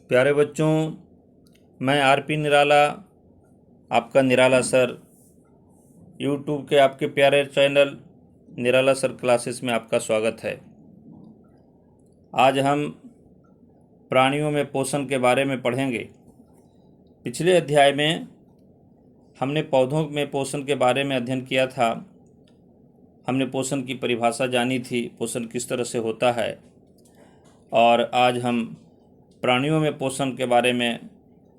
प्यारे बच्चों, मैं आरपी निराला, आपका निराला सर, यूट्यूब के आपके प्यारे चैनल निराला सर क्लासेस में आपका स्वागत है। आज हम प्राणियों में पोषण के बारे में पढ़ेंगे। पिछले अध्याय में हमने पौधों में पोषण के बारे में अध्ययन किया था। हमने पोषण की परिभाषा जानी थी, पोषण किस तरह से होता है, और आज हम प्राणियों में पोषण के बारे में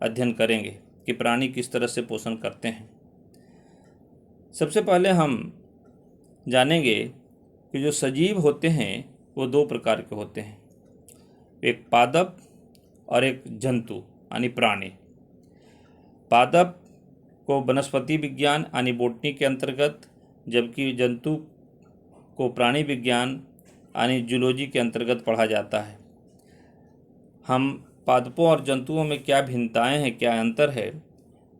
अध्ययन करेंगे कि प्राणी किस तरह से पोषण करते हैं। सबसे पहले हम जानेंगे कि जो सजीव होते हैं वो दो प्रकार के होते हैं, एक पादप और एक जंतु यानी प्राणी। पादप को वनस्पति विज्ञान यानी बॉटनी के अंतर्गत, जबकि जंतु को प्राणी विज्ञान यानी जूलॉजी के अंतर्गत पढ़ा जाता है। हम पादपों और जंतुओं में क्या भिन्नताएं हैं, क्या अंतर है,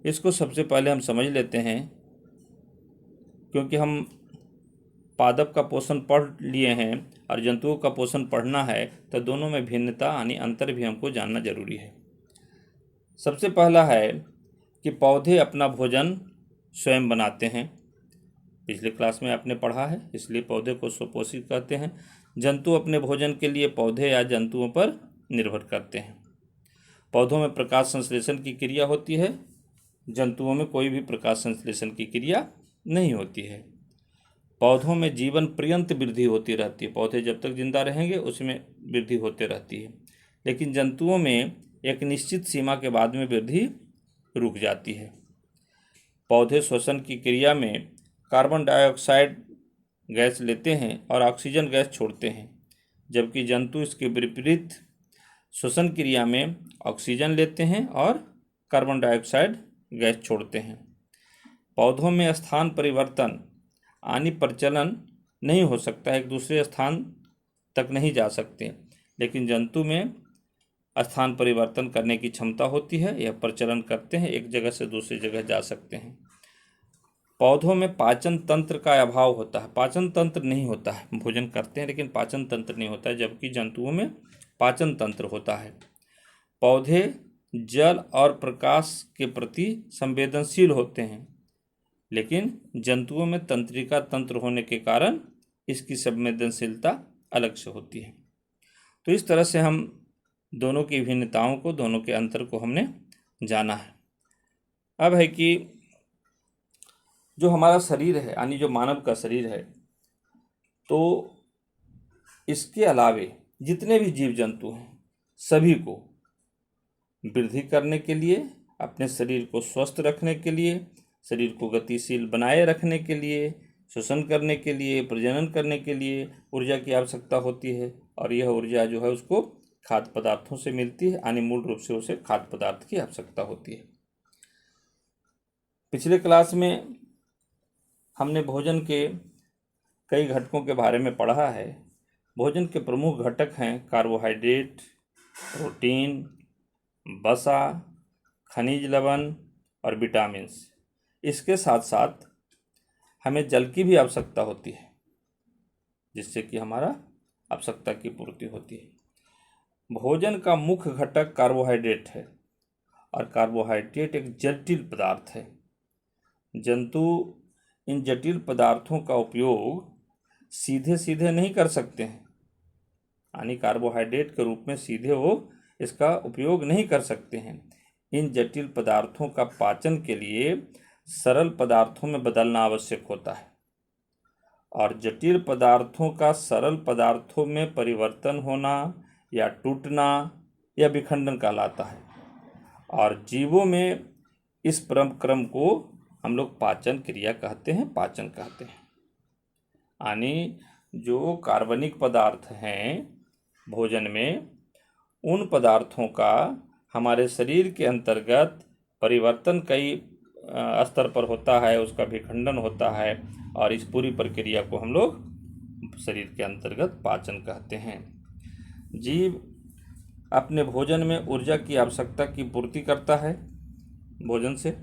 इसको सबसे पहले हम समझ लेते हैं। क्योंकि हम पादप का पोषण पढ़ लिए हैं और जंतुओं का पोषण पढ़ना है, तो दोनों में भिन्नता यानी अंतर भी हमको जानना जरूरी है। सबसे पहला है कि पौधे अपना भोजन स्वयं बनाते हैं। पिछले क्लास में आपने पढ़ा है, इसलिए पौधे को स्वपोषित कहते हैं। जंतु अपने भोजन के लिए पौधे या जंतुओं पर निर्भर करते हैं। पौधों में प्रकाश संश्लेषण की क्रिया होती है, जंतुओं में कोई भी प्रकाश संश्लेषण की क्रिया नहीं होती है। पौधों में जीवन पर्यंत वृद्धि होती रहती है। पौधे जब तक जिंदा रहेंगे उसमें वृद्धि होती रहती है, लेकिन जंतुओं में एक निश्चित सीमा के बाद में वृद्धि रुक जाती है। पौधे श्वसन की क्रिया में कार्बन डाइऑक्साइड गैस लेते हैं और ऑक्सीजन गैस छोड़ते हैं, जबकि जंतु इसके विपरीत श्वसन क्रिया में ऑक्सीजन लेते हैं और कार्बन डाइऑक्साइड गैस छोड़ते हैं। पौधों में स्थान परिवर्तन यानी प्रचलन नहीं हो सकता, एक दूसरे स्थान तक नहीं जा सकते, लेकिन जंतु में स्थान परिवर्तन करने की क्षमता होती है। यह प्रचलन करते हैं, एक जगह से दूसरी जगह जा सकते हैं। पौधों में पाचन तंत्र का अभाव होता है, पाचन तंत्र नहीं होता है। भोजन करते हैं लेकिन पाचन तंत्र नहीं होता है, जबकि जंतुओं में पाचन तंत्र होता है। पौधे जल और प्रकाश के प्रति संवेदनशील होते हैं, लेकिन जंतुओं में तंत्रिका तंत्र होने के कारण इसकी संवेदनशीलता अलग से होती है। तो इस तरह से हम दोनों की भिन्नताओं को, दोनों के अंतर को हमने जाना है। अब है कि जो हमारा शरीर है यानी जो मानव का शरीर है, तो इसके अलावे जितने भी जीव जंतु हैं सभी को वृद्धि करने के लिए, अपने शरीर को स्वस्थ रखने के लिए, शरीर को गतिशील बनाए रखने के लिए, श्वसन करने के लिए, प्रजनन करने के लिए ऊर्जा की आवश्यकता होती है। और यह ऊर्जा जो है उसको खाद्य पदार्थों से मिलती है, यानी मूल रूप से उसे खाद्य पदार्थ की आवश्यकता होती है। पिछले क्लास में हमने भोजन के कई घटकों के बारे में पढ़ा है। भोजन के प्रमुख घटक हैं कार्बोहाइड्रेट, प्रोटीन, वसा, खनिज लवण और विटामिन्स। इसके साथ साथ हमें जल की भी आवश्यकता होती है, जिससे कि हमारा आवश्यकता की पूर्ति होती है। भोजन का मुख्य घटक कार्बोहाइड्रेट है, और कार्बोहाइड्रेट एक जटिल पदार्थ है। जंतु इन जटिल पदार्थों का उपयोग सीधे सीधे नहीं कर सकते हैं, यानी कार्बोहाइड्रेट के रूप में सीधे वो इसका उपयोग नहीं कर सकते हैं। इन जटिल पदार्थों का पाचन के लिए सरल पदार्थों में बदलना आवश्यक होता है, और जटिल पदार्थों का सरल पदार्थों में परिवर्तन होना या टूटना या विखंडन कहलाता है। और जीवों में इस क्रम को हम लोग पाचन क्रिया कहते हैं, पाचन कहते हैं। यानी जो कार्बनिक पदार्थ हैं भोजन में, उन पदार्थों का हमारे शरीर के अंतर्गत परिवर्तन कई स्तर पर होता है, उसका विखंडन होता है, और इस पूरी प्रक्रिया को हम लोग शरीर के अंतर्गत पाचन कहते हैं। जीव अपने भोजन में ऊर्जा की आवश्यकता की पूर्ति करता है भोजन से,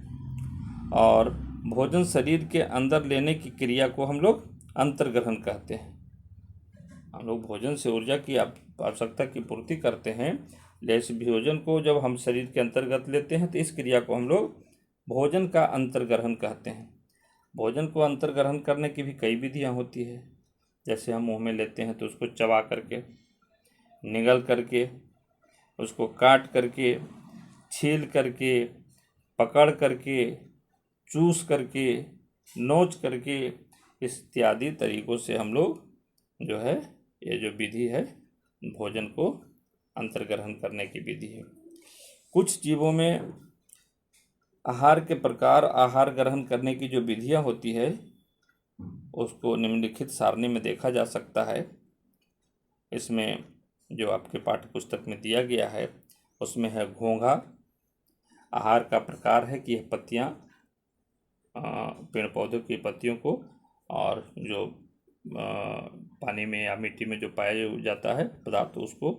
और भोजन शरीर के अंदर लेने की क्रिया को हम लोग अंतर्ग्रहण कहते हैं। हम लोग भोजन से ऊर्जा की आवश्यकता की पूर्ति करते हैं, इस भोजन को जब हम शरीर के अंतर्गत लेते हैं तो इस क्रिया को हम लोग भोजन का अंतर्ग्रहण कहते हैं। भोजन को अंतर्ग्रहण करने की भी कई विधियां होती है। जैसे हम मुंह में लेते हैं तो उसको चबा करके, निगल करके, उसको काट करके, छील करके, पकड़ करके, चूस करके, नोच करके, इत्यादि तरीक़ों से हम लोग जो है ये जो विधि है भोजन को अंतर्ग्रहण करने की विधि है। कुछ जीवों में आहार के प्रकार, आहार ग्रहण करने की जो विधियां होती है उसको निम्नलिखित सारणी में देखा जा सकता है। इसमें जो आपके पाठ्य पुस्तक में दिया गया है उसमें है घोंघा। आहार का प्रकार है कि यह पत्तियां, पेड़ पौधों की पत्तियों को और जो पानी में या मिट्टी में जो पाया जाता है पदार्थ उसको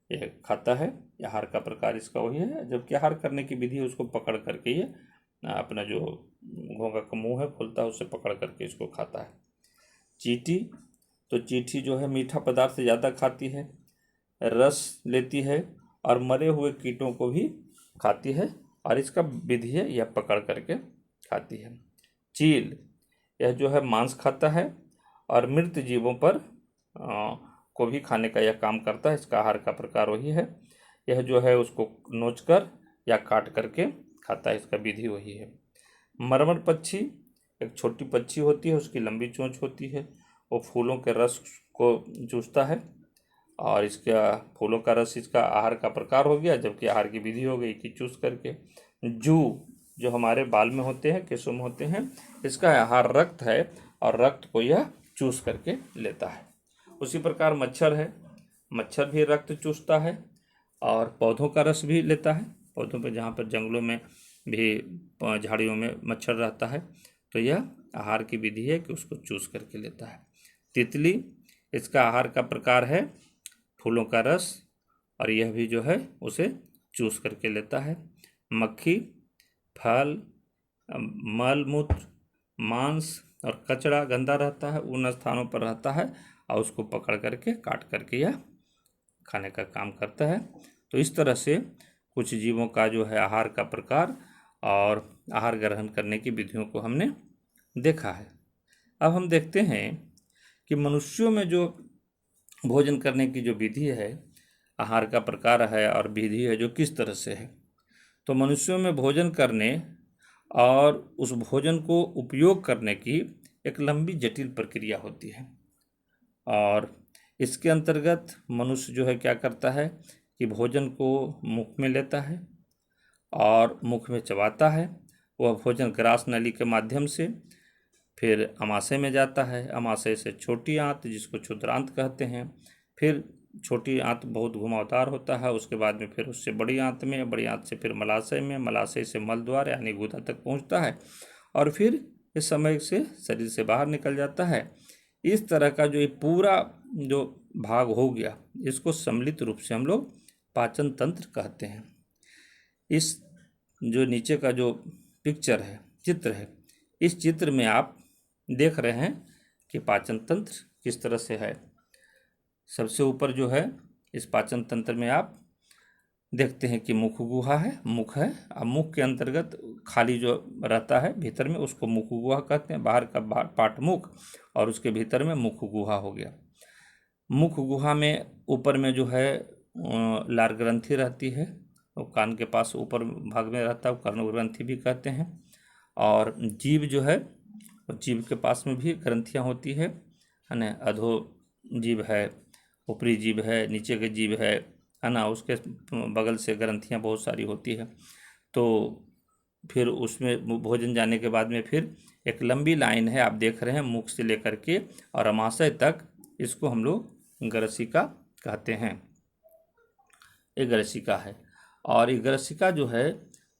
यह खाता है। आहार का प्रकार इसका वही है। जबकि आहार करने की विधि उसको पकड़ करके ये अपना जो घोंघा का मुंह है खुलता है उससे पकड़ करके इसको खाता है। चींटी, तो चींटी जो है मीठा पदार्थ से ज़्यादा खाती है, रस लेती है और मरे हुए कीटों को भी खाती है और इसका विधि है यह पकड़ करके खाती है। चील, यह जो है मांस खाता है और मृत जीवों पर को भी खाने का यह काम करता है। इसका आहार का प्रकार वही है। यह जो है उसको नोचकर या काट करके खाता है, इसका विधि वही है। मरमर पक्षी एक छोटी पक्षी होती है, उसकी लंबी चोंच होती है, वो फूलों के रस को चूसता है और इसका फूलों का रस इसका आहार का प्रकार हो गया। जबकि आहार की विधि हो गई कि चूस करके। जू, जो हमारे बाल में होते हैं, केसों में होते हैं, इसका आहार रक्त है और रक्त को यह चूस करके लेता है। उसी प्रकार मच्छर है, मच्छर भी रक्त चूसता है और पौधों का रस भी लेता है। पौधों पर जहाँ पर जंगलों में भी झाड़ियों में मच्छर रहता है तो यह आहार की विधि है कि उसको चूस करके लेता है। तितली, इसका आहार का प्रकार है फूलों का रस और यह भी जो है उसे चूस करके लेता है। मक्खी फल, मल मूत्र, मांस और कचरा गंदा रहता है उन स्थानों पर रहता है और उसको पकड़ करके काट करके यह खाने का काम करता है। तो इस तरह से कुछ जीवों का जो है आहार का प्रकार और आहार ग्रहण करने की विधियों को हमने देखा है। अब हम देखते हैं कि मनुष्यों में जो भोजन करने की जो विधि है, आहार का प्रकार है और विधि है जो किस तरह से है। तो मनुष्यों में भोजन करने और उस भोजन को उपयोग करने की एक लंबी जटिल प्रक्रिया होती है और इसके अंतर्गत मनुष्य जो है क्या करता है कि भोजन को मुख में लेता है और मुख में चबाता है। वह भोजन ग्रास नली के माध्यम से फिर अमाशय में जाता है। अमाशय से छोटी आंत जिसको क्षुद्रांत कहते हैं, फिर छोटी आंत बहुत घुमावदार होता है, उसके बाद में फिर उससे बड़ी आंत में, बड़ी आंत से फिर मलाशय में, मलाशय से मल द्वार यानी गुदा तक पहुंचता है और फिर इस समय से शरीर से बाहर निकल जाता है। इस तरह का जो ये पूरा जो भाग हो गया इसको सम्मिलित रूप से हम लोग पाचन तंत्र कहते हैं। इस जो नीचे का जो पिक्चर है, चित्र है, इस चित्र में आप देख रहे हैं कि पाचन तंत्र किस तरह से है। सबसे ऊपर जो है इस पाचन तंत्र में आप देखते हैं कि मुख गुहा है, मुख है। अब मुख के अंतर्गत खाली जो रहता है भीतर में उसको मुख गुहा कहते हैं। बाहर का पार्ट मुख और उसके भीतर में मुख गुहा हो गया। मुख गुहा में ऊपर में जो है लार ग्रंथि रहती है, वो कान के पास ऊपर भाग में रहता है, वो कर्ण ग्रंथि भी कहते हैं। और जीभ जो है, जीभ के पास में भी ग्रंथियाँ होती है ना। अधो जीभ है, ऊपरी जीभ है, नीचे के जीभ है ना। उसके बगल से ग्रंथियाँ बहुत सारी होती है। तो फिर उसमें भोजन जाने के बाद में फिर एक लंबी लाइन है, आप देख रहे हैं, मुख से लेकर के और अमाशय तक। इसको हम लोग ग्रसिका कहते हैं। ये ग्रसिका है और ये ग्रसिका जो है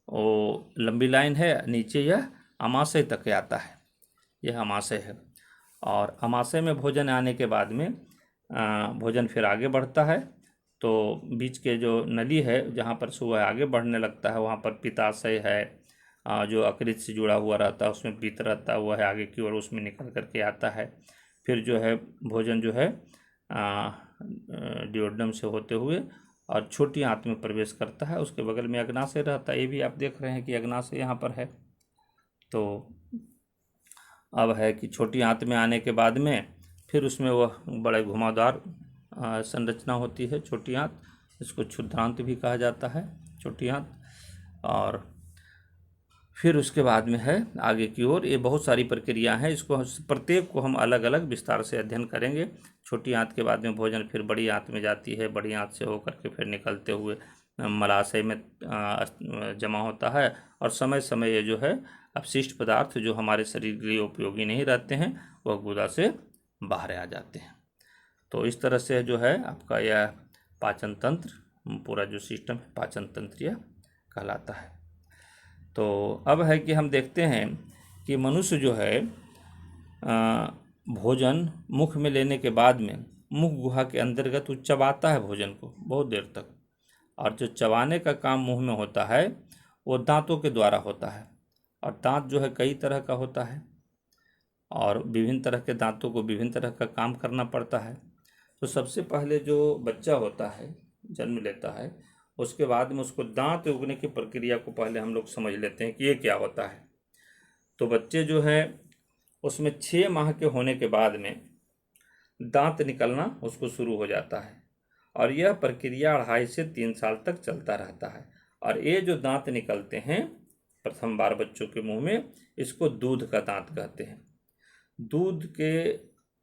वो लंबी लाइन है, नीचे यह अमाशय तक आता है, यह अमाशय है। और अमाशय में भोजन आने के बाद में भोजन फिर आगे बढ़ता है तो बीच के जो नली है जहाँ पर से वह आगे बढ़ने लगता है वहाँ पर पित्ताशय है, जो अकृत से जुड़ा हुआ रहता है, उसमें पित्त रहता है, वह है आगे की ओर, उसमें निकल करके आता है। फिर जो है भोजन जो है डिओडनम से होते हुए और छोटी आंत में प्रवेश करता है। उसके बगल में अग्नाशय रहता है, ये भी आप देख रहे हैं कि अग्नाशय यहाँ पर है। तो अब है कि छोटी आंत में आने के बाद में फिर उसमें वह बड़े घुमावदार संरचना होती है छोटी आंत, इसको क्षुद्रांत भी कहा जाता है, छोटी आंत। और फिर उसके बाद में है आगे की ओर, ये बहुत सारी प्रक्रिया हैं, इसको प्रत्येक को हम अलग अलग विस्तार से अध्ययन करेंगे। छोटी आंत के बाद में भोजन फिर बड़ी आंत में जाती है, बड़ी आंत से होकर के फिर निकलते हुए मलाशय में जमा होता है, और समय समय ये जो है अपशिष्ट पदार्थ जो हमारे शरीर के लिए उपयोगी नहीं रहते हैं वह गुदा से बाहर आ जाते हैं। तो इस तरह से जो है आपका यह पाचन तंत्र, पूरा जो सिस्टम है पाचन तंत्र यह कहलाता है। तो अब है कि हम देखते हैं कि मनुष्य जो है भोजन मुख में लेने के बाद में मुख गुहा के अंतर्गत वो चबाता है भोजन को बहुत देर तक, और जो चबाने का काम मुंह में होता है वो दांतों के द्वारा होता है। और दांत जो है कई तरह का होता है, और विभिन्न तरह के दांतों को विभिन्न तरह का काम करना पड़ता है। तो सबसे पहले जो बच्चा होता है, जन्म लेता है, उसके बाद में उसको दांत उगने की प्रक्रिया को पहले हम लोग समझ लेते हैं कि ये क्या होता है। तो बच्चे जो है उसमें 6 माह के होने के बाद में दांत निकलना उसको शुरू हो जाता है, और यह प्रक्रिया 2.5 से 3 साल तक चलता रहता है। और ये जो दांत निकलते हैं प्रथम बार बच्चों के मुंह में, इसको दूध का दांत कहते हैं। दूध के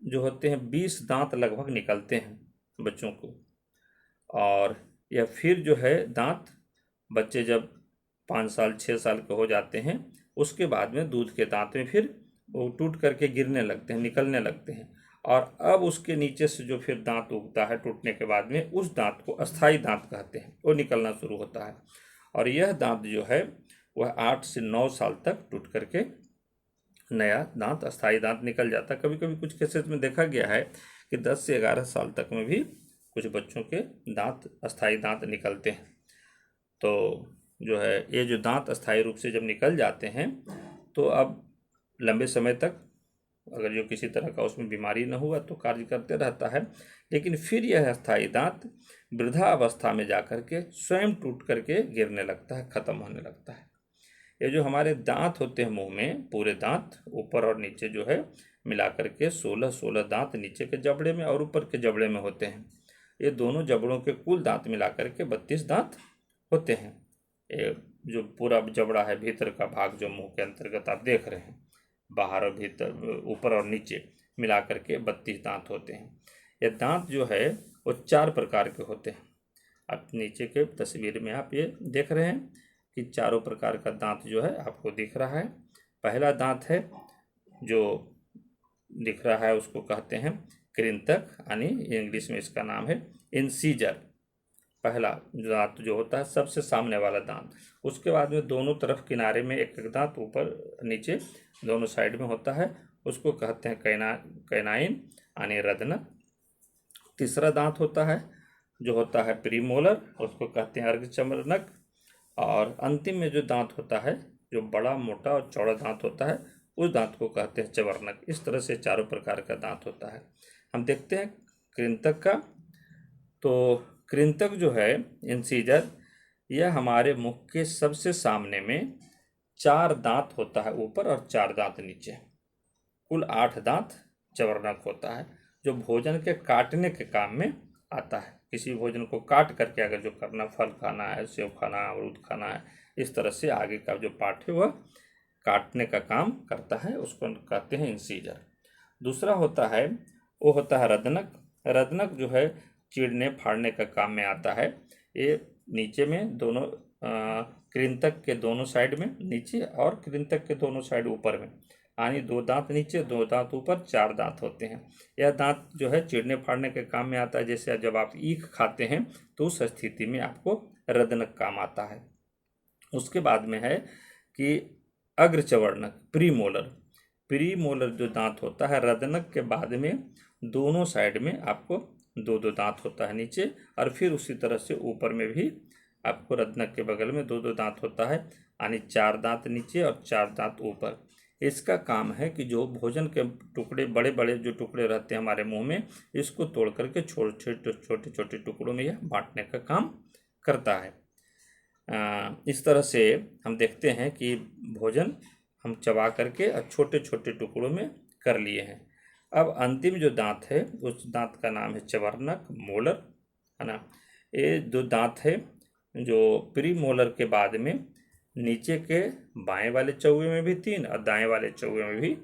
जो होते हैं 20 दांत लगभग निकलते हैं बच्चों को, और यह फिर जो है दांत बच्चे जब 5 साल 6 साल के हो जाते हैं उसके बाद में दूध के दांत में फिर वो टूट करके गिरने लगते हैं, निकलने लगते हैं। और अब उसके नीचे से जो फिर दांत उगता है टूटने के बाद में, उस दांत को अस्थाई दांत कहते हैं, वो निकलना शुरू होता है। और यह दांत जो है वह 8 से 9 साल तक टूट करके नया दांत, अस्थाई दांत निकल जाता है। कभी कभी कुछ केसेस में देखा गया है कि 10 से 11 साल तक में भी कुछ बच्चों के दांत, अस्थाई दांत निकलते हैं। तो जो है ये जो दांत अस्थाई रूप से जब निकल जाते हैं तो अब लंबे समय तक अगर जो किसी तरह का उसमें बीमारी न हुआ तो कार्य करते रहता है, लेकिन फिर यह अस्थाई दांत वृद्धा अवस्था में जाकर के स्वयं टूट करके गिरने लगता है, खत्म होने लगता है। ये जो हमारे दांत होते हैं मुंह में, पूरे दांत ऊपर और नीचे जो है मिला करके 16 दांत नीचे के जबड़े में और ऊपर के जबड़े में होते हैं। ये दोनों जबड़ों के कुल दांत मिला करके 32 दांत होते हैं। ये जो पूरा जबड़ा है, भीतर का भाग जो मुंह के अंतर्गत आप देख रहे हैं, बाहर और भीतर, ऊपर और नीचे मिला करके 32 दांत होते हैं। ये दांत जो है वो 4 प्रकार के होते हैं। आप नीचे के तस्वीर में आप ये देख रहे हैं कि चारों प्रकार का दांत जो है आपको दिख रहा है। पहला दांत है जो दिख रहा है उसको कहते हैं कृंतक, यानी इंग्लिश में इसका नाम है इंसीजर। पहला दांत जो होता है सबसे सामने वाला दांत। उसके बाद में दोनों तरफ किनारे में एक एक दांत ऊपर नीचे दोनों साइड में होता है, उसको कहते हैं कैनाइन यानी रदनक। तीसरा दांत होता है जो होता है प्रीमोलर, उसको कहते हैं अर्धचर्मनक। और अंतिम में जो दांत होता है जो बड़ा मोटा और चौड़ा दांत होता है उस दांत को कहते हैं चवर्णक। इस तरह से चारों प्रकार का दांत होता है। हम देखते हैं कृंतक का। तो कृंतक जो है इंसीजर, यह हमारे मुख के सबसे सामने में 4 दांत होता है ऊपर और 4 दांत नीचे, कुल 8 दांत चवर्णक होता है, जो भोजन के काटने के काम में आता है। किसी भोजन को काट करके अगर जो करना, फल खाना है, सेब खाना है, अमरूद खाना है, इस तरह से आगे का जो पार्ट है वह काटने का काम करता है, उसको कहते हैं इंसीजर। दूसरा होता है वो होता है रदनक। रदनक जो है चीरने फाड़ने का काम में आता है। ये नीचे में दोनों कृंतक के दोनों साइड में नीचे और कृंतक के दोनों साइड ऊपर में, यानी 2 दांत नीचे 2 दांत ऊपर 4 दांत होते हैं। यह दांत जो है चीरने फाड़ने के काम में आता है। जैसे जब आप ईख खाते हैं तो उस स्थिति में आपको रदनक काम आता है। उसके बाद में है कि अग्रचवर्णक प्रीमोलर। प्रीमोलर जो दांत होता है रदनक के बाद में दोनों साइड में आपको 2 दांत होता है नीचे, और फिर उसी तरह से ऊपर में भी आपको रदनक के बगल में 2 दांत होता है, यानी 4 दांत नीचे और 4 दांत ऊपर। इसका काम है कि जो भोजन के टुकड़े बड़े बड़े जो टुकड़े रहते हैं हमारे मुंह में, इसको तोड़ करके छोटे छोटे टुकड़ों में यह बांटने का काम करता है। इस तरह से हम देखते हैं कि भोजन हम चबा करके और छोटे छोटे टुकड़ों में कर लिए हैं। अब अंतिम जो दांत है उस दांत का नाम है चवर्णक, मोलर, है ना। ये दो दांत है जो प्री मोलर के बाद में नीचे के बाएं वाले चौवे में भी 3 और दाएं वाले चौवे में भी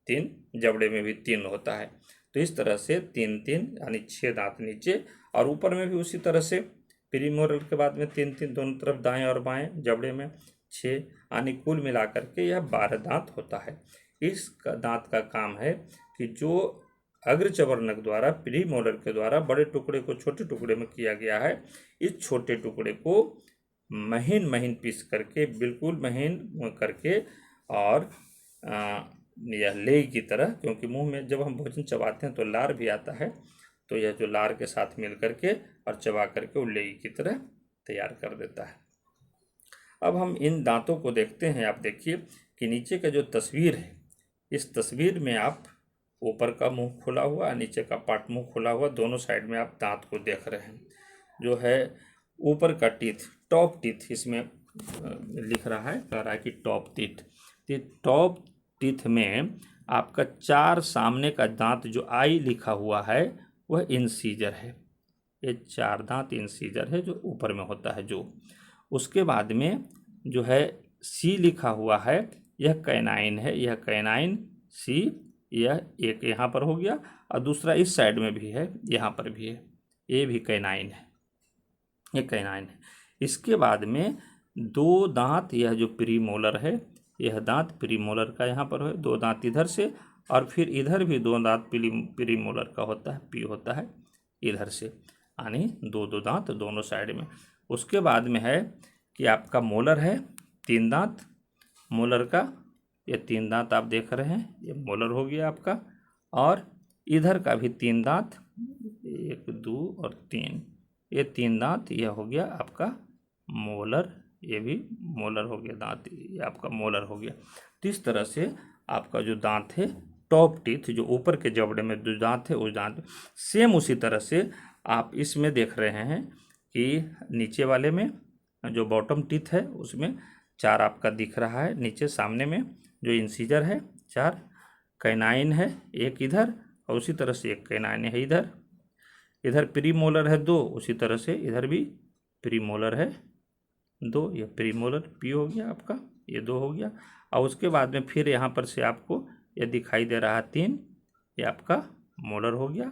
3, जबड़े में भी 3 होता है। तो इस तरह से 3-3 यानी 6 दांत नीचे, और ऊपर में भी उसी तरह से प्री मोलर के बाद में 3-3 दोनों तरफ दाएं और बाएं, जबड़े में 6, यानी कुल मिलाकर के यह 12 दांत होता है। इस दांत का काम है कि जो अग्र चवर्णक द्वारा प्री मोलर के द्वारा बड़े टुकड़े को छोटे टुकड़े में किया गया है, इस छोटे टुकड़े को महीन महीन पीस करके, बिल्कुल महीन करके, और यह लेई की तरह, क्योंकि मुंह में जब हम भोजन चबाते हैं तो लार भी आता है, तो यह जो लार के साथ मिल करके और चबा करके वो लेई की तरह तैयार कर देता है। अब हम इन दांतों को देखते हैं। आप देखिए कि नीचे का जो तस्वीर है, इस तस्वीर में आप ऊपर का मुंह खुला हुआ, नीचे का पार्ट मुंह खुला हुआ, दोनों साइड में आप दांत को देख रहे हैं। जो है ऊपर का टीथ, टॉप टीथ, इसमें लिख रहा है, कह रहा है कि टॉप टीथ। टॉप टीथ में आपका 4 सामने का दांत जो आई लिखा हुआ है वह इंसीजर है। ये 4 दांत इंसीजर है जो ऊपर में होता है। जो उसके बाद में जो है सी लिखा हुआ है, यह कैनाइन है। यह कैनाइन सी, यह एक यहाँ पर हो गया और दूसरा इस साइड में भी है, यहाँ पर भी है, ये भी कैनाइन है, ये कैनाइन है। इसके बाद में 2 दांत, यह जो प्रीमोलर है, यह दांत प्रीमोलर का यहाँ पर है, 2 दांत इधर से, और फिर इधर भी 2 दांत प्रीमोलर का होता है, पी होता है इधर से, यानी 2 दांत दोनों साइड में। उसके बाद में है कि आपका मोलर है, 3 दांत मोलर का, ये 3 दांत आप देख रहे हैं, ये मोलर हो गया आपका। और इधर का भी 3 दांत, 1 2 और 3, ये 3 दांत, यह हो गया आपका मोलर, ये भी मोलर हो गया दांत, ये आपका मोलर हो गया। तो इस तरह से आपका जो दांत है, टॉप टीथ, जो ऊपर के जबड़े में जो दांत है, उस दांत सेम उसी तरह से आप इसमें देख रहे हैं कि नीचे वाले में जो बॉटम टीथ है उसमें 4 आपका दिख रहा है, नीचे सामने में जो इंसीजर है 4, कैनाइन है 1 इधर, और उसी तरह से 1 कैनाइन है इधर। इधर प्रीमोलर है 2, उसी तरह से इधर भी प्रीमोलर है 2, ये प्रीमोलर पी हो गया आपका, ये 2 हो गया। और उसके बाद में फिर यहाँ पर से आपको ये दिखाई दे रहा है 3, ये आपका मोलर हो गया,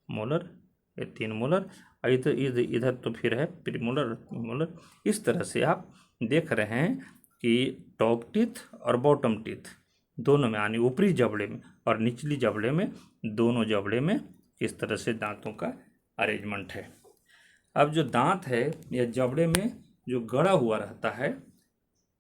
मोलर, ये 3 मोलर, और इधर तो फिर है प्रीमोलर, मोलर। इस तरह से आप देख रहे हैं कि टॉप टीथ और बॉटम टीथ दोनों में, यानी ऊपरी जबड़े में और निचली जबड़े में, दोनों जबड़े में किस तरह से दांतों का अरेंजमेंट है। अब जो दांत है, यह जबड़े में जो गड़ा हुआ रहता है,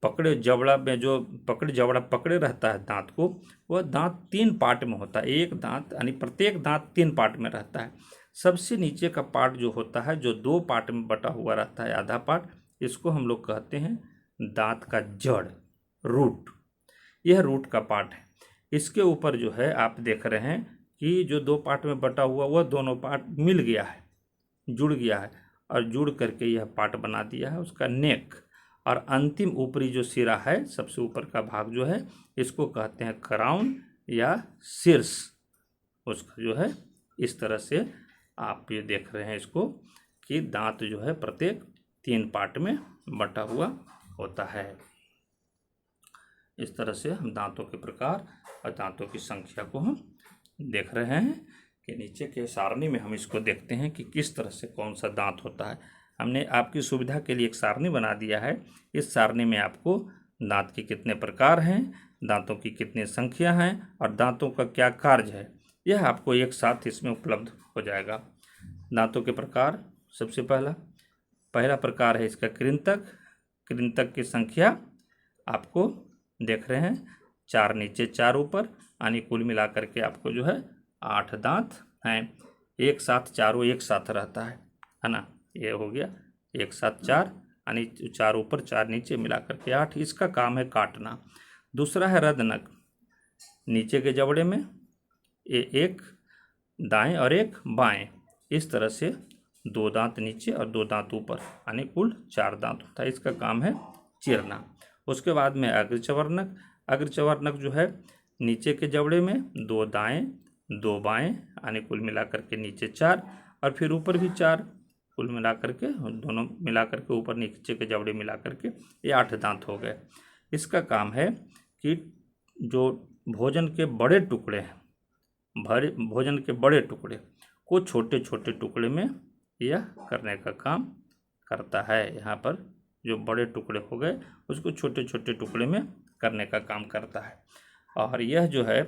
पकड़े जबड़ा में जो जबड़ा पकड़े रहता है दांत को, वह दांत 3 पार्ट में होता है। एक दांत, यानी प्रत्येक दांत 3 पार्ट में रहता है। सबसे नीचे का पार्ट जो होता है, जो 2 पार्ट में बटा हुआ रहता है, आधा पार्ट, इसको हम लोग कहते हैं दांत का जड़, रूट। यह रूट का पार्ट है। इसके ऊपर जो है आप देख रहे हैं कि जो 2 पार्ट में बटा हुआ, वह दोनों पार्ट मिल गया है, जुड़ गया है, और जुड़ करके यह पार्ट बना दिया है उसका नेक। और अंतिम ऊपरी जो सिरा है, सबसे ऊपर का भाग जो है, इसको कहते हैं क्राउन या शीर्ष उसका जो है। इस तरह से आप ये देख रहे हैं इसको कि दांत जो है प्रत्येक 3 पार्ट में बटा हुआ होता है। इस तरह से हम दांतों के प्रकार और दांतों की संख्या को हम देख रहे हैं कि नीचे के सारणी में हम इसको देखते हैं कि किस तरह से कौन सा दांत होता है। हमने आपकी सुविधा के लिए एक सारणी बना दिया है। इस सारणी में आपको दांत के कितने प्रकार हैं, दांतों की कितनी संख्या हैं और दांतों का क्या कार्य है, यह आपको एक साथ इसमें उपलब्ध हो जाएगा। दांतों के प्रकार, सबसे पहला प्रकार है इसका कृंतक। कृंतक की संख्या आपको देख रहे हैं, 4 नीचे 4 ऊपर, यानी कुल मिलाकर के आपको जो है 8 दांत हैं। एक साथ चारों एक साथ रहता है ना। ये हो गया एक साथ 4, यानी 4 ऊपर 4 नीचे मिलाकर के 8। इसका काम है काटना। दूसरा है रदनक, नीचे के जबड़े में एक दाएं और एक बाएं, इस तरह से 2 दांत नीचे और 2 दांत ऊपर, यानी कुल 4 दांत होता है। इसका काम है चीरना। उसके बाद में अग्रचवर्णक। अग्रचवर्णक जो है नीचे के जबड़े में 2 दाएं 2 बाएं, यानी कुल मिलाकर के नीचे 4, और फिर ऊपर भी 4, कुल मिलाकर के दोनों मिलाकर के ऊपर नीचे के जबड़े मिलाकर के ये 8 दांत हो गए। इसका काम है कि जो भोजन के बड़े टुकड़े हैं, भोजन के बड़े टुकड़े को छोटे छोटे टुकड़े में यह करने का काम करता है। यहाँ पर जो बड़े टुकड़े हो गए उसको छोटे छोटे टुकड़े में करने का काम करता है। और यह जो है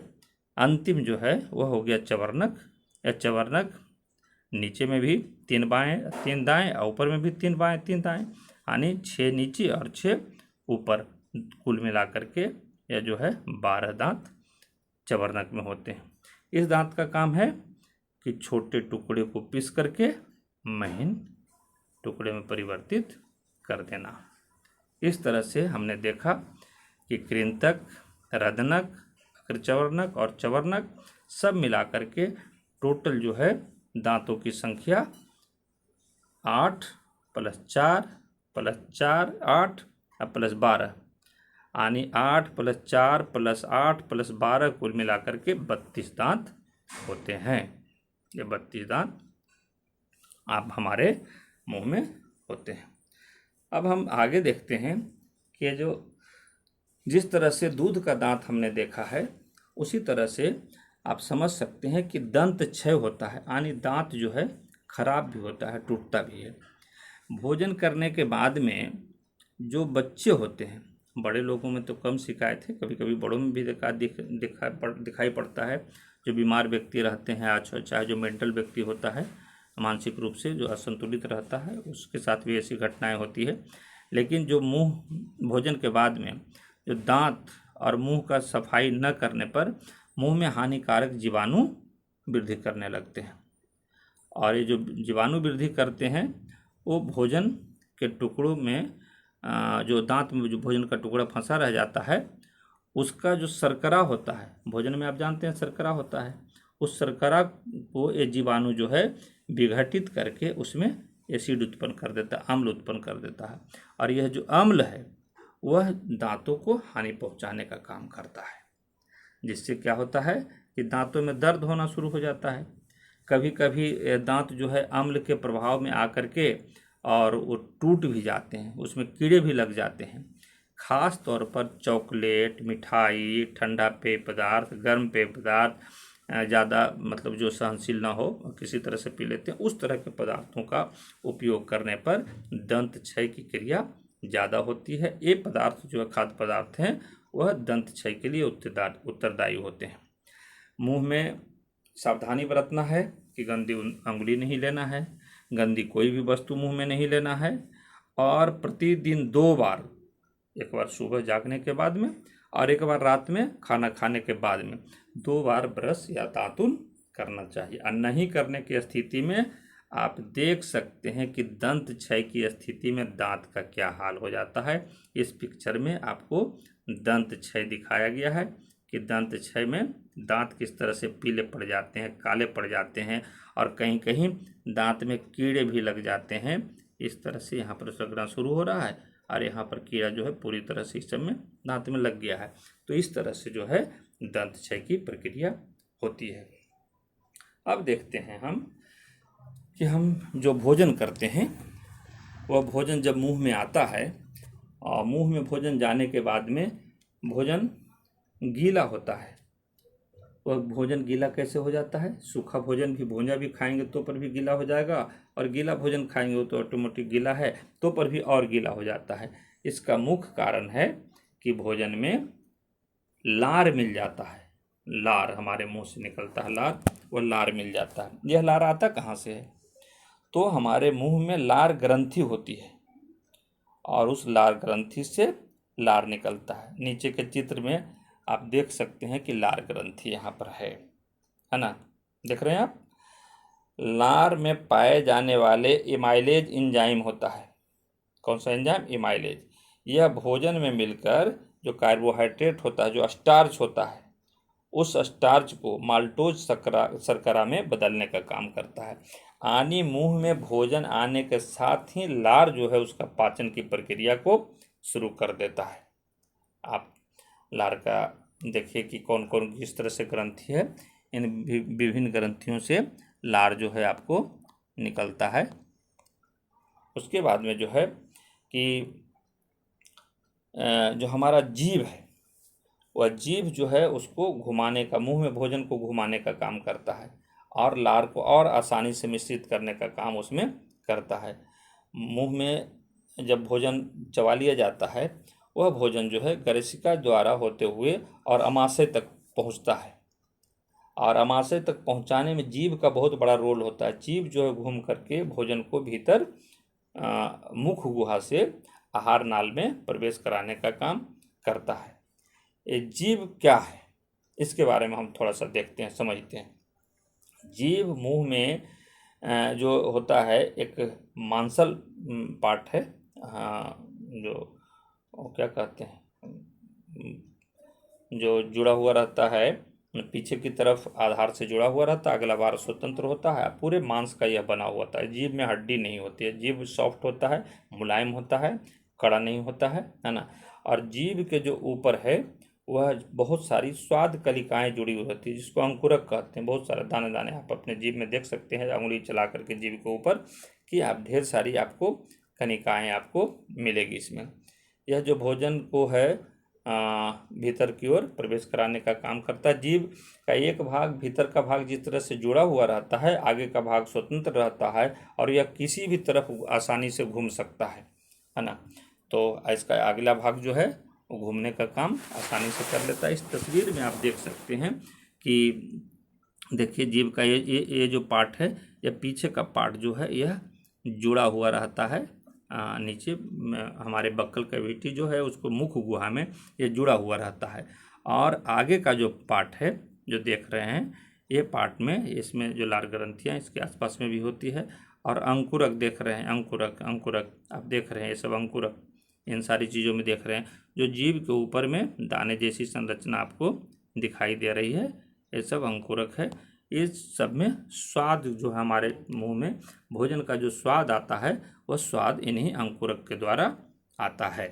अंतिम जो है वह हो गया चवर्णक। यह चवर्णक नीचे में भी 3 बाएं 3 दाएं और ऊपर में भी 3 बाएं 3 दाएं, यानी 6 नीचे और 6 ऊपर, कुल मिलाकर के यह जो है 12 दांत चवर्णक में होते हैं। इस दांत का काम है कि छोटे टुकड़े को पीस करके महीन टुकड़े में परिवर्तित कर देना। इस तरह से हमने देखा कि कृंतक, रदनक, अग्रचवर्णक और चवर्णक सब मिलाकर के टोटल जो है दांतों की संख्या 8 + 4 + 4 8 और +12, यानी 8 + 4 + 8 + 12 कुल मिलाकर के 32 दांत होते हैं। ये 32 दांत आप हमारे मुंह में होते हैं। अब हम आगे देखते हैं कि जो जिस तरह से दूध का दांत हमने देखा है, उसी तरह से आप समझ सकते हैं कि दंत क्षय होता है, यानी दांत जो है खराब भी होता है, टूटता भी है। भोजन करने के बाद में जो बच्चे होते हैं, बड़े लोगों में तो कम शिकायत है, कभी कभी बड़ों में भी दिखाई पड़ता है। जो बीमार व्यक्ति रहते हैं, चाहे जो मेंटल व्यक्ति होता है, मानसिक रूप से जो असंतुलित रहता है, उसके साथ भी ऐसी घटनाएं होती है। लेकिन जो भोजन के बाद में जो दांत और मुंह का सफाई न करने पर मुंह में हानिकारक जीवाणु वृद्धि करने लगते हैं, और ये जो जीवाणु वृद्धि करते हैं वो भोजन के टुकड़ों में जो दांत में जो भोजन का टुकड़ा फंसा रह जाता है, उसका जो शर्करा होता है, भोजन में आप जानते हैं शर्करा होता है, उस शर्करा को ये जीवाणु जो है विघटित करके उसमें एसिड उत्पन्न कर देता है, अम्ल उत्पन्न कर देता है। और यह जो अम्ल है वह दांतों को हानि पहुंचाने का काम करता है, जिससे क्या होता है कि दांतों में दर्द होना शुरू हो जाता है। कभी कभी दांत जो है अम्ल के प्रभाव में आकर के और वो टूट भी जाते हैं, उसमें कीड़े भी लग जाते हैं। खास तौर पर चॉकलेट, मिठाई, ठंडा पेय पदार्थ, गर्म पेय पदार्थ, ज़्यादा मतलब जो सहनशील ना हो, किसी तरह से पी लेते हैं, उस तरह के पदार्थों का उपयोग करने पर दंत क्षय की क्रिया ज़्यादा होती है। ये पदार्थ जो है खाद्य पदार्थ हैं वह दंत क्षय के लिए उत्तरदायी होते हैं। मुंह में सावधानी बरतना है कि गंदी अंगुली नहीं लेना है, गंदी कोई भी वस्तु मुंह में नहीं लेना है, और प्रतिदिन 2 बार, एक बार सुबह जागने के बाद में और एक बार रात में खाना खाने के बाद में 2 बार ब्रश या दातुन करना चाहिए। और नहीं करने की स्थिति में आप देख सकते हैं कि दंत क्षय की स्थिति में दांत का क्या हाल हो जाता है। इस पिक्चर में आपको दंत क्षय दिखाया गया है कि दंत क्षय में दांत किस तरह से पीले पड़ जाते हैं, काले पड़ जाते हैं, और कहीं कहीं दांत में कीड़े भी लग जाते हैं। इस तरह से यहाँ पर सगना शुरू हो रहा है और यहाँ पर कीड़ा जो है पूरी तरह से इस समय दांत में लग गया है। तो इस तरह से जो है दंत क्षय की प्रक्रिया होती है। अब देखते हैं हम कि हम जो भोजन करते हैं वह भोजन जब मुंह में आता है और मुंह में भोजन जाने के बाद में भोजन गीला होता है। वह भोजन गीला कैसे हो जाता है? सूखा भोजन भी, भोंजा भी खाएंगे तो पर भी गीला हो जाएगा, और गीला भोजन खाएंगे तो ऑटोमेटिक गीला है तो पर भी और गीला हो जाता है। इसका मुख्य कारण है कि भोजन में लार मिल जाता है। लार हमारे मुंह से निकलता है, लार, वह लार मिल जाता है। यह लार आता कहाँ से है? तो हमारे मुंह में लार ग्रंथि होती है और उस लार ग्रंथि से लार निकलता है। नीचे के चित्र में आप देख सकते हैं कि लार ग्रंथि यहाँ पर है ना, देख रहे हैं आप? लार में पाए जाने वाले एमाइलेज एंजाइम होता है। कौन सा एंजाइम? एमाइलेज। यह भोजन में मिलकर जो कार्बोहाइड्रेट होता है, जो स्टार्च होता है, उस स्टार्च को माल्टोज शर्करा में बदलने का काम करता है। आनी मुंह में भोजन आने के साथ ही लार जो है उसका पाचन की प्रक्रिया को शुरू कर देता है। आप लार का देखिए कि कौन कौन किस तरह से ग्रंथि है, इन विभिन्न ग्रंथियों से लार जो है आपको निकलता है। उसके बाद में जो है कि जो हमारा जीभ है, वह जीभ जो है उसको घुमाने का, मुंह में भोजन को घुमाने का काम करता है और लार को और आसानी से मिश्रित करने का काम उसमें करता है। मुंह में जब भोजन चबा लिया जाता है, वह भोजन जो है गरेशिका द्वारा होते हुए और अमाशय तक पहुंचता है, और अमाशय तक पहुंचाने में जीभ का बहुत बड़ा रोल होता है। जीभ जो है घूम करके भोजन को भीतर मुख गुहा से आहार नाल में प्रवेश कराने का काम करता है। ये जीभ क्या है, इसके बारे में हम थोड़ा सा देखते हैं, समझते हैं। जीभ मुंह में जो होता है एक मांसल पार्ट है, जो क्या कहते हैं, जो जुड़ा हुआ रहता है पीछे की तरफ, आधार से जुड़ा हुआ रहता है, अगला बार स्वतंत्र होता है, पूरे मांस का यह बना हुआ होता है। जीभ में हड्डी नहीं होती है, जीभ सॉफ्ट होता है, मुलायम होता है, कड़ा नहीं होता है ना। और जीभ के जो ऊपर है वह बहुत सारी स्वाद कलिकाएं जुड़ी हुई होती है, जिसको अंकुरक कहते हैं। बहुत सारे दाने दाने आप अपने जीभ में देख सकते हैं, उंगली चला करके जीभ के ऊपर, कि आप ढेर सारी आपको कनिकाएं आपको मिलेगी इसमें। यह जो भोजन को है भीतर की ओर प्रवेश कराने का काम करता है। जीभ का एक भाग, भीतर का भाग जिस तरह से जुड़ा हुआ रहता है, आगे का भाग स्वतंत्र रहता है और यह किसी भी तरफ आसानी से घूम सकता है ना। तो इसका अगला भाग जो है वो घूमने का काम आसानी से कर लेता है। इस तस्वीर में आप देख सकते हैं कि देखिए जीभ का ये जो पार्ट है, यह पीछे का पार्ट जो है यह जुड़ा हुआ रहता है, नीचे हमारे बक्कल कैविटी जो है उसको मुख गुहा में ये जुड़ा हुआ रहता है। और आगे का जो पार्ट है जो देख रहे हैं, ये पार्ट में इसमें जो लार ग्रंथियाँ इसके आसपास में भी होती है। और अंकुरक देख रहे हैं, अंकुरक आप देख रहे हैं, ये सब अंकुरक इन सारी चीज़ों में देख रहे हैं। जो जीभ के ऊपर में दाने जैसी संरचना आपको दिखाई दे रही है, ये सब अंकुरक है। इस सब में स्वाद जो है, हमारे मुंह में भोजन का जो स्वाद आता है, वह स्वाद इन्हीं अंकुरक के द्वारा आता है।